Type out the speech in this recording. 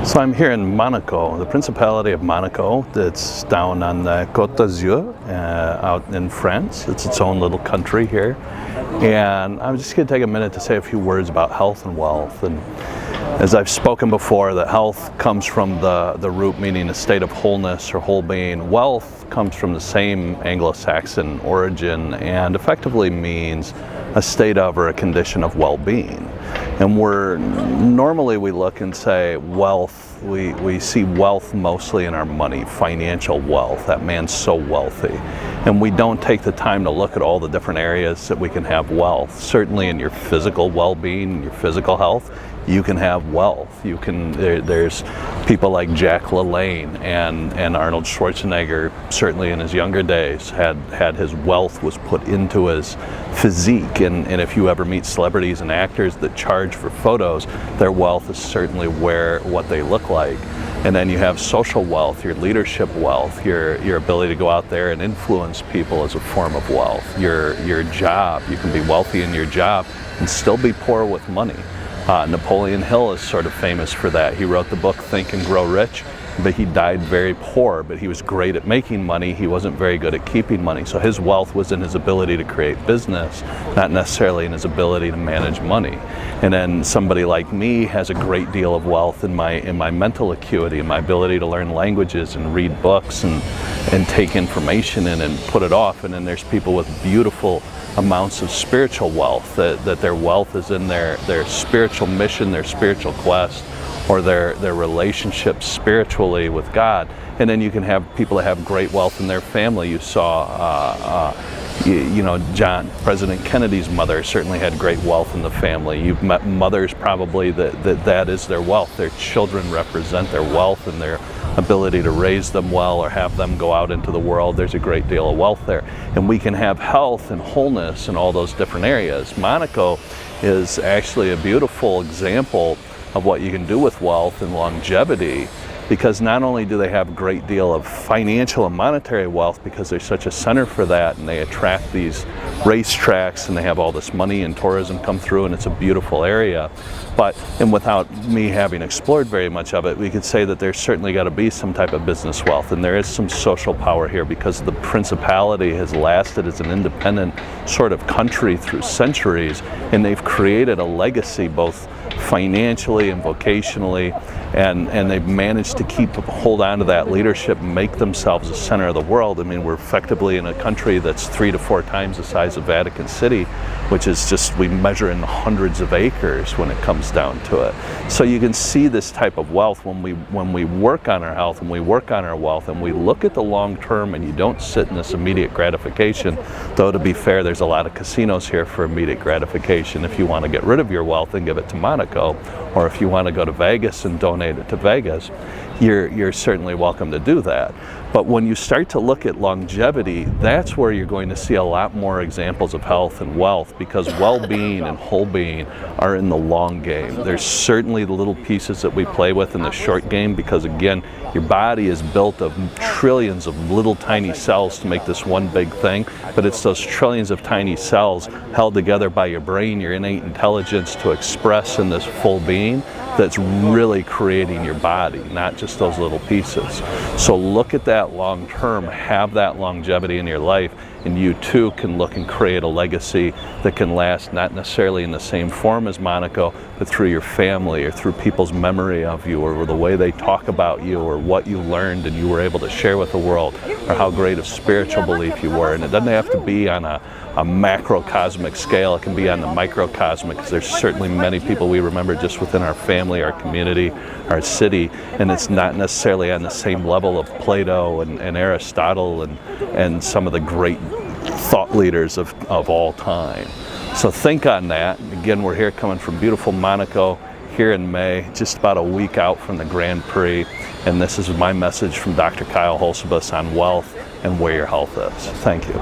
So I'm here in Monaco, the Principality of Monaco. That's down on the Côte d'Azur, out in France. It's its own little country here. And I'm just going to take a minute to say a few words about health and wealth. And as I've spoken before, that health comes from the root meaning a state of wholeness or whole being. Wealth comes from the same Anglo-Saxon origin and effectively means a state of or a condition of well-being. And normally we look and say wealth, we see wealth mostly in our money, financial wealth, that man's so wealthy. And we don't take the time to look at all the different areas that we can have wealth. Certainly in your physical well-being, your physical health, you can have wealth. There's people like Jack LaLanne and Arnold Schwarzenegger, certainly in his younger days, had his wealth was put into his physique. And if you ever meet celebrities and actors that charge for photos, their wealth is certainly what they look like. And then you have social wealth, your leadership wealth, your ability to go out there and influence people as a form of wealth. Your job, you can be wealthy in your job and still be poor with money. Napoleon Hill is sort of famous for that. He wrote the book Think and Grow Rich, but he died very poor, but he was great at making money. He wasn't very good at keeping money. So his wealth was in his ability to create business, not necessarily in his ability to manage money. And then somebody like me has a great deal of wealth in my mental acuity, in my ability to learn languages and read books and take information in and put it off. And then there's people with beautiful amounts of spiritual wealth, that their wealth is in their spiritual mission, their spiritual quest, or their relationship spiritually with God. And then you can have people that have great wealth in their family. You saw President Kennedy's mother certainly had great wealth in the family. You've met mothers probably that is their wealth. Their children represent their wealth and their ability to raise them well or have them go out into the world. There's a great deal of wealth there. And we can have health and wholeness in all those different areas. Monaco is actually a beautiful example of what you can do with wealth and longevity, because not only do they have a great deal of financial and monetary wealth because they're such a center for that, and they attract these racetracks and they have all this money and tourism come through, and it's a beautiful area. And without me having explored very much of it, we could say that there's certainly got to be some type of business wealth, and there is some social power here because the principality has lasted as an independent sort of country through centuries, and they've created a legacy both financially and vocationally, and they've managed to hold on to that leadership and make themselves the center of the world. I mean, we're effectively in a country that's 3 to 4 times the size of Vatican City, which is just, we measure in the hundreds of acres when it comes down to it. So you can see this type of wealth when we work on our health, and we work on our wealth, and we look at the long term, and you don't sit in this immediate gratification. Though to be fair, there's a lot of casinos here for immediate gratification. If you want to get rid of your wealth and give it to Monaco, or if you want to go to Vegas and donate it to Vegas, you're certainly welcome to do that. But when you start to look at longevity, that's where you're going to see a lot more examples of health and wealth, because well-being and whole being are in the long game. There's certainly the little pieces that we play with in the short game, because again, your body is built of trillions of little tiny cells to make this one big thing, but it's those trillions of tiny cells held together by your brain, your innate intelligence to express in this full being, that's really creating your body, not just those little pieces. So look at that long term, have that longevity in your life, and you too can look and create a legacy that can last, not necessarily in the same form as Monaco, but through your family or through people's memory of you, or the way they talk about you, or what you learned and you were able to share with the world, or how great of spiritual belief you were. And it doesn't have to be on a macrocosmic scale. It can be on the microcosmic, because there's certainly many people we remember just within our family, our community, our city, and it's not necessarily on the same level of Plato and Aristotle and some of the great thought leaders of all time. So think on that. Again, we're here coming from beautiful Monaco here in May, just about a week out from the Grand Prix, and this is my message from Dr. Kyle Hulsebus on wealth and where your health is. Thank you.